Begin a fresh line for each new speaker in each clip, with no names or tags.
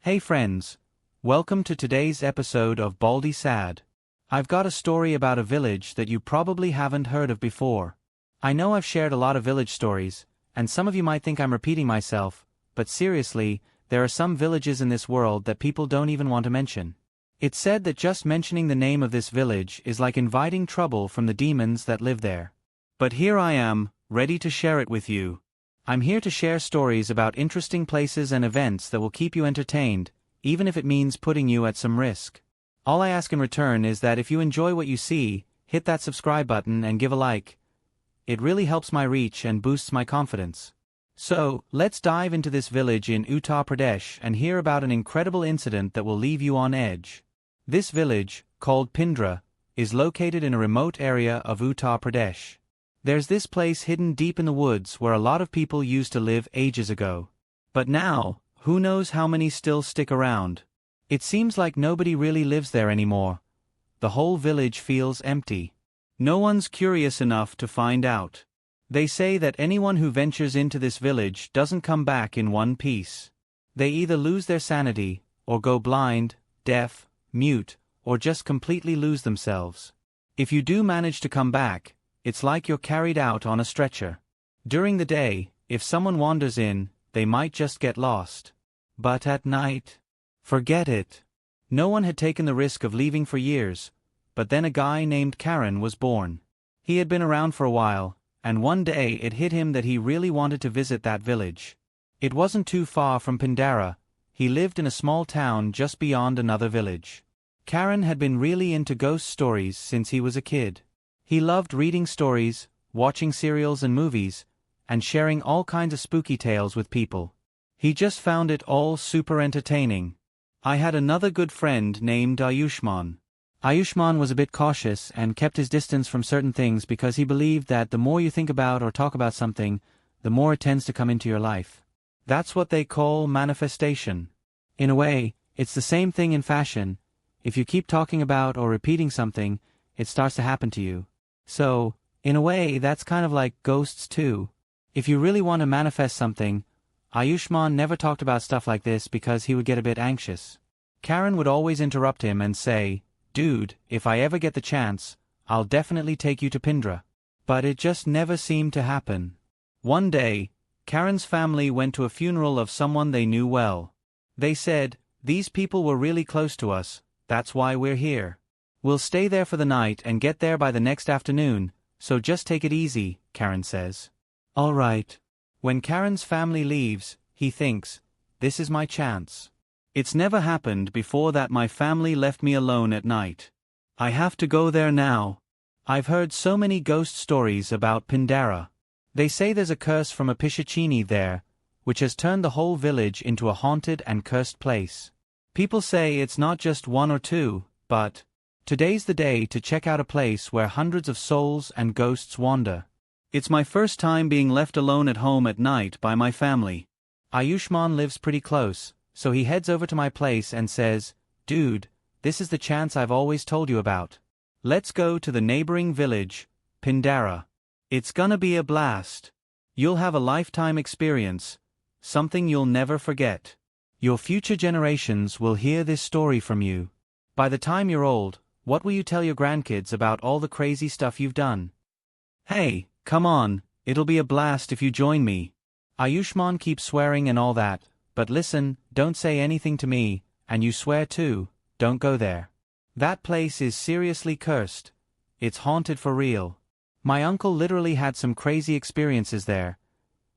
Hey friends, welcome to today's episode of Baldy Sad. I've got a story about a village that you probably haven't heard of before. I know I've shared a lot of village stories, and some of you might think I'm repeating myself, but seriously, there are some villages in this world that people don't even want to mention. It's said that just mentioning the name of this village is like inviting trouble from the demons that live there. But here I am, ready to share it with you. I'm here to share stories about interesting places and events that will keep you entertained, even if it means putting you at some risk. All I ask in return is that if you enjoy what you see, hit that subscribe button and give a like. It really helps my reach and boosts my confidence. So, let's dive into this village in Uttar Pradesh and hear about an incredible incident that will leave you on edge. This village, called Pindra, is located in a remote area of Uttar Pradesh. There's this place hidden deep in the woods where a lot of people used to live ages ago. But now, who knows how many still stick around? It seems like nobody really lives there anymore. The whole village feels empty. No one's curious enough to find out. They say that anyone who ventures into this village doesn't come back in one piece. They either lose their sanity, or go blind, deaf, mute, or just completely lose themselves. If you do manage to come back, it's like you're carried out on a stretcher. During the day, if someone wanders in, they might just get lost. But at night, forget it. No one had taken the risk of leaving for years, but then a guy named Karen was born. He had been around for a while, and one day it hit him that he really wanted to visit that village. It wasn't too far from Pindara. He lived in a small town just beyond another village. Karen had been really into ghost stories since he was a kid. He loved reading stories, watching serials and movies, and sharing all kinds of spooky tales with people. He just found it all super entertaining. I had another good friend named Ayushman. Ayushman was a bit cautious and kept his distance from certain things because he believed that the more you think about or talk about something, the more it tends to come into your life. That's what they call manifestation. In a way, it's the same thing in fashion. If you keep talking about or repeating something, it starts to happen to you. So, in a way, that's kind of like ghosts too. If you really want to manifest something, Ayushman never talked about stuff like this because he would get a bit anxious. Karen would always interrupt him and say, "Dude, if I ever get the chance, I'll definitely take you to Pindra." But it just never seemed to happen. One day, Karen's family went to a funeral of someone they knew well. They said, "These people were really close to us, that's why we're here. We'll stay there for the night and get there by the next afternoon, so just take it easy," Karen says. All right. When Karen's family leaves, he thinks, "This is my chance. It's never happened before that my family left me alone at night. I have to go there now. I've heard so many ghost stories about Pindara. They say there's a curse from a Pichachini there, which has turned the whole village into a haunted and cursed place. People say it's not just one or two, but today's the day to check out a place where hundreds of souls and ghosts wander. It's my first time being left alone at home at night by my family." Ayushman lives pretty close, so he heads over to my place and says, "Dude, this is the chance I've always told you about. Let's go to the neighboring village, Pindara. It's gonna be a blast. You'll have a lifetime experience, something you'll never forget. Your future generations will hear this story from you. By the time you're old, what will you tell your grandkids about all the crazy stuff you've done? Hey, come on, it'll be a blast if you join me." Ayushman keeps swearing and all that, but listen, don't say anything to me, and you swear too, don't go there. That place is seriously cursed. It's haunted for real. My uncle literally had some crazy experiences there.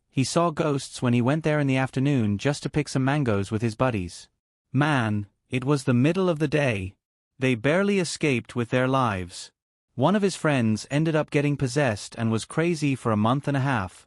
He saw ghosts when he went there in the afternoon just to pick some mangoes with his buddies. Man, it was the middle of the day. They barely escaped with their lives. One of his friends ended up getting possessed and was crazy for a month and a half.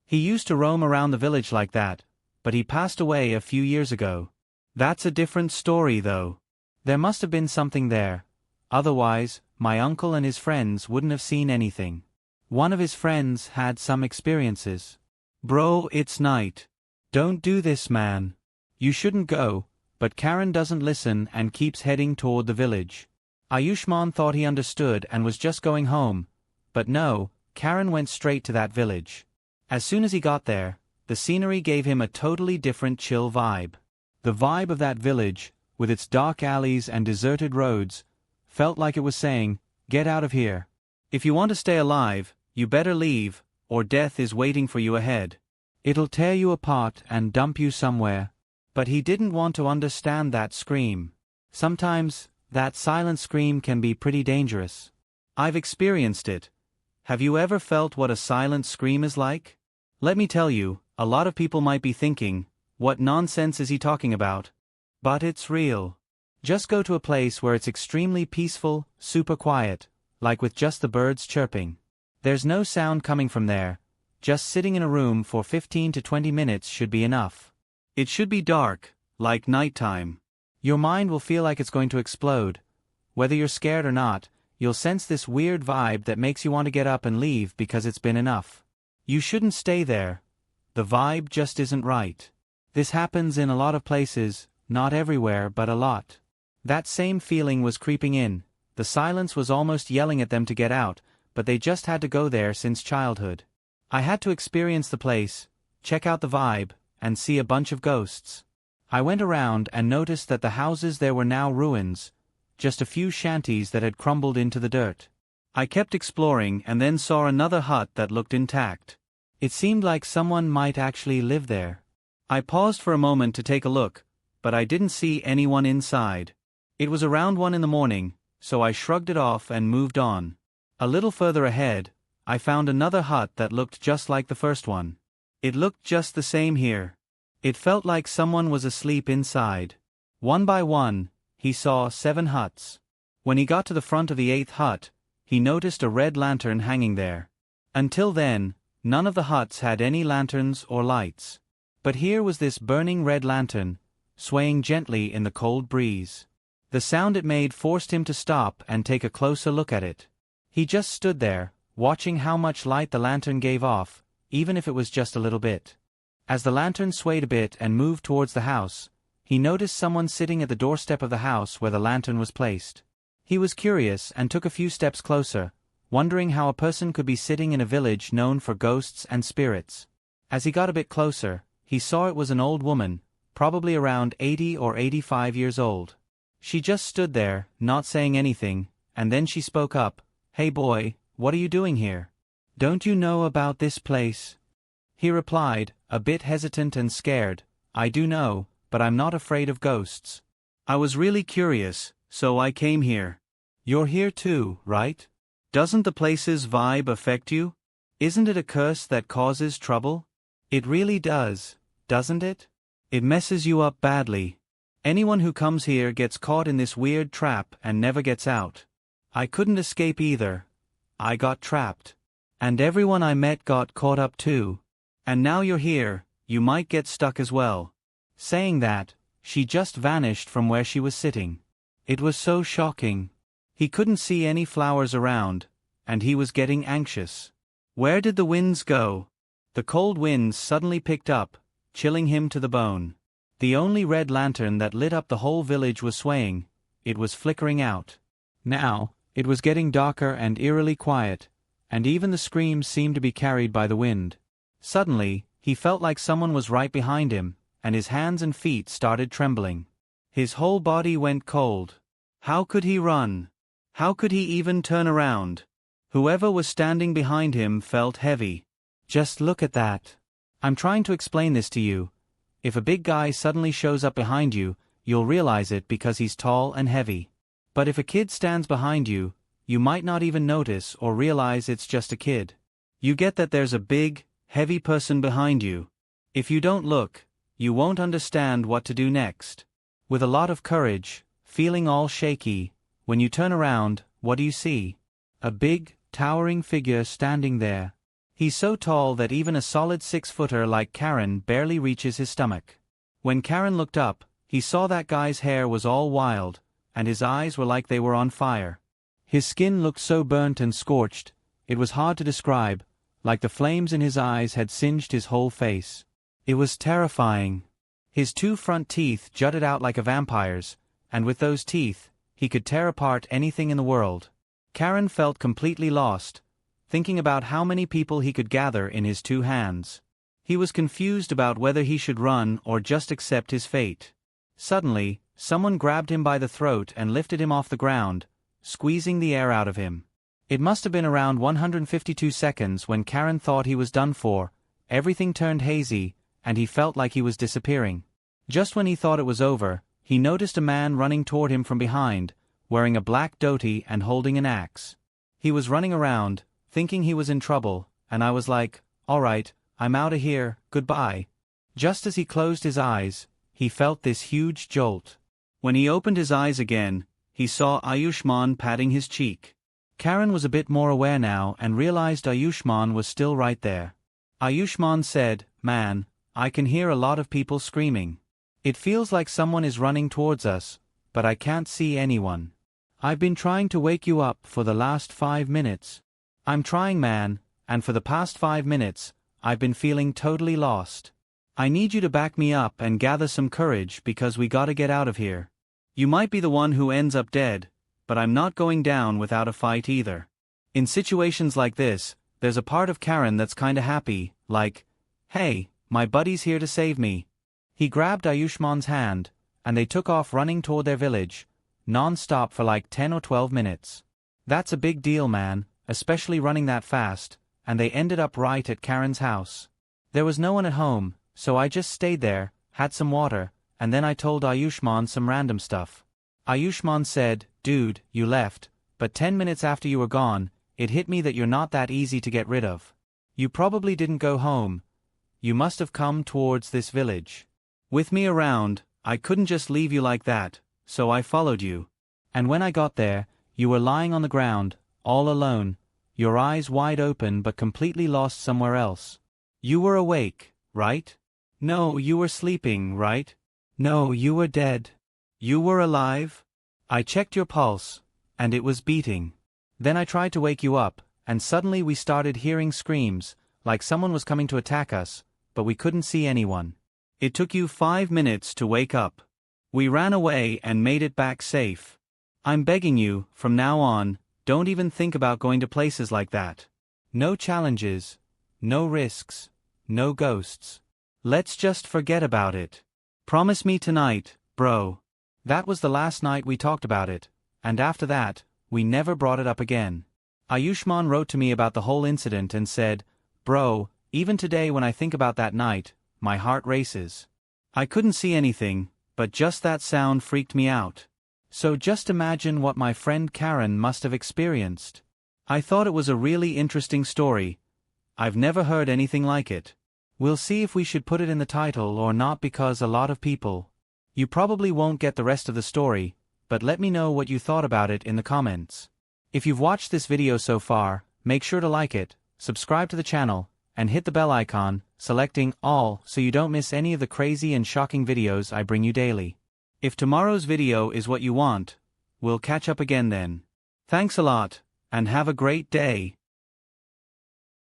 He used to roam around the village like that, but he passed away a few years ago. That's a different story though. There must have been something there. Otherwise, my uncle and his friends wouldn't have seen anything. One of his friends had some experiences. "Bro, it's night. Don't do this, man. You shouldn't go," but Karen doesn't listen and keeps heading toward the village. Ayushman thought he understood and was just going home, but no, Karen went straight to that village. As soon as he got there, the scenery gave him a totally different chill vibe. The vibe of that village, with its dark alleys and deserted roads, felt like it was saying, "Get out of here. If you want to stay alive, you better leave, or death is waiting for you ahead. It'll tear you apart and dump you somewhere." But he didn't want to understand that scream. Sometimes, that silent scream can be pretty dangerous. I've experienced it. Have you ever felt what a silent scream is like? Let me tell you, a lot of people might be thinking, "What nonsense is he talking about?" But it's real. Just go to a place where it's extremely peaceful, super quiet, like with just the birds chirping. There's no sound coming from there. Just sitting in a room for 15 to 20 minutes should be enough. It should be dark, like nighttime. Your mind will feel like it's going to explode. Whether you're scared or not, you'll sense this weird vibe that makes you want to get up and leave because it's been enough. You shouldn't stay there. The vibe just isn't right. This happens in a lot of places, not everywhere but a lot. That same feeling was creeping in. The silence was almost yelling at them to get out, but they just had to go there since childhood. I had to experience the place, check out the vibe, and see a bunch of ghosts. I went around and noticed that the houses there were now ruins, just a few shanties that had crumbled into the dirt. I kept exploring and then saw another hut that looked intact. It seemed like someone might actually live there. I paused for a moment to take a look, but I didn't see anyone inside. It was around 1 in the morning, so I shrugged it off and moved on. A little further ahead, I found another hut that looked just like the first one. It looked just the same here. It felt like someone was asleep inside. One by one, he saw 7 huts. When he got to the front of the 8th hut, he noticed a red lantern hanging there. Until then, none of the huts had any lanterns or lights. But here was this burning red lantern, swaying gently in the cold breeze. The sound it made forced him to stop and take a closer look at it. He just stood there, watching how much light the lantern gave off, even if it was just a little bit. As the lantern swayed a bit and moved towards the house, he noticed someone sitting at the doorstep of the house where the lantern was placed. He was curious and took a few steps closer, wondering how a person could be sitting in a village known for ghosts and spirits. As he got a bit closer, he saw it was an old woman, probably around 80 or 85 years old. She just stood there, not saying anything, and then she spoke up, "Hey boy, what are you doing here? Don't you know about this place?" He replied, a bit hesitant and scared, "I do know, but I'm not afraid of ghosts. I was really curious, so I came here." "You're here too, right? Doesn't the place's vibe affect you? Isn't it a curse that causes trouble?" "It really does, doesn't it? It messes you up badly. Anyone who comes here gets caught in this weird trap and never gets out. I couldn't escape either. I got trapped. And everyone I met got caught up too. And now you're here, you might get stuck as well." Saying that, she just vanished from where she was sitting. It was so shocking. He couldn't see any flowers around, and he was getting anxious. Where did the winds go? The cold winds suddenly picked up, chilling him to the bone. The only red lantern that lit up the whole village was swaying. It was flickering out. Now, it was getting darker and eerily quiet, and even the screams seemed to be carried by the wind. Suddenly, he felt like someone was right behind him, and his hands and feet started trembling. His whole body went cold. How could he run? How could he even turn around? Whoever was standing behind him felt heavy. Just look at that. I'm trying to explain this to you. If a big guy suddenly shows up behind you, you'll realize it because he's tall and heavy. But if a kid stands behind you, you might not even notice or realize it's just a kid. You get that there's a big, heavy person behind you. If you don't look, you won't understand what to do next. With a lot of courage, feeling all shaky, when you turn around, what do you see? A big, towering figure standing there. He's so tall that even a solid 6-footer like Karen barely reaches his stomach. When Karen looked up, he saw that guy's hair was all wild, and his eyes were like they were on fire. His skin looked so burnt and scorched, it was hard to describe, like the flames in his eyes had singed his whole face. It was terrifying. His 2 front teeth jutted out like a vampire's, and with those teeth, he could tear apart anything in the world. Karen felt completely lost, thinking about how many people he could gather in his 2 hands. He was confused about whether he should run or just accept his fate. Suddenly, someone grabbed him by the throat and lifted him off the ground, squeezing the air out of him. It must have been around 152 seconds when Karen thought he was done for. Everything turned hazy, and he felt like he was disappearing. Just when he thought it was over, he noticed a man running toward him from behind, wearing a black dhoti and holding an axe. He was running around, thinking he was in trouble, and I was like, alright, I'm outta here, goodbye. Just as he closed his eyes, he felt this huge jolt. When he opened his eyes again, he saw Ayushman patting his cheek. Karen was a bit more aware now and realized Ayushman was still right there. Ayushman said, "Man, I can hear a lot of people screaming. It feels like someone is running towards us, but I can't see anyone. I've been trying to wake you up for the last 5 minutes. I'm trying, man, and for the past 5 minutes, I've been feeling totally lost. I need you to back me up and gather some courage because we gotta get out of here. You might be the one who ends up dead, but I'm not going down without a fight either." In situations like this, there's a part of Karen that's kinda happy, like, hey, my buddy's here to save me. He grabbed Ayushman's hand, and they took off running toward their village, non-stop for like 10 or 12 minutes. That's a big deal, man, especially running that fast, and they ended up right at Karen's house. There was no one at home, so I just stayed there, had some water, and then I told Ayushman some random stuff. Ayushman said, "Dude, you left, but 10 minutes after you were gone, it hit me that you're not that easy to get rid of. You probably didn't go home. You must have come towards this village. With me around, I couldn't just leave you like that, so I followed you. And when I got there, you were lying on the ground, all alone, your eyes wide open but completely lost somewhere else. You were awake, right? No, you were sleeping, right? No, you were dead. You were alive? I checked your pulse, and it was beating. Then I tried to wake you up, and suddenly we started hearing screams, like someone was coming to attack us, but we couldn't see anyone. It took you 5 minutes to wake up. We ran away and made it back safe. I'm begging you, from now on, don't even think about going to places like that. No challenges, no risks, no ghosts. Let's just forget about it. Promise me tonight, bro." That was the last night we talked about it, and after that, we never brought it up again. Ayushman wrote to me about the whole incident and said, "Bro, even today when I think about that night, my heart races. I couldn't see anything, but just that sound freaked me out. So just imagine what my friend Karen must have experienced." I thought it was a really interesting story. I've never heard anything like it. We'll see if we should put it in the title or not because a lot of people. You probably won't get the rest of the story, but let me know what you thought about it in the comments. If you've watched this video so far, make sure to like it, subscribe to the channel, and hit the bell icon, selecting all so you don't miss any of the crazy and shocking videos I bring you daily. If tomorrow's video is what you want, we'll catch up again then. Thanks a lot, and have a great day.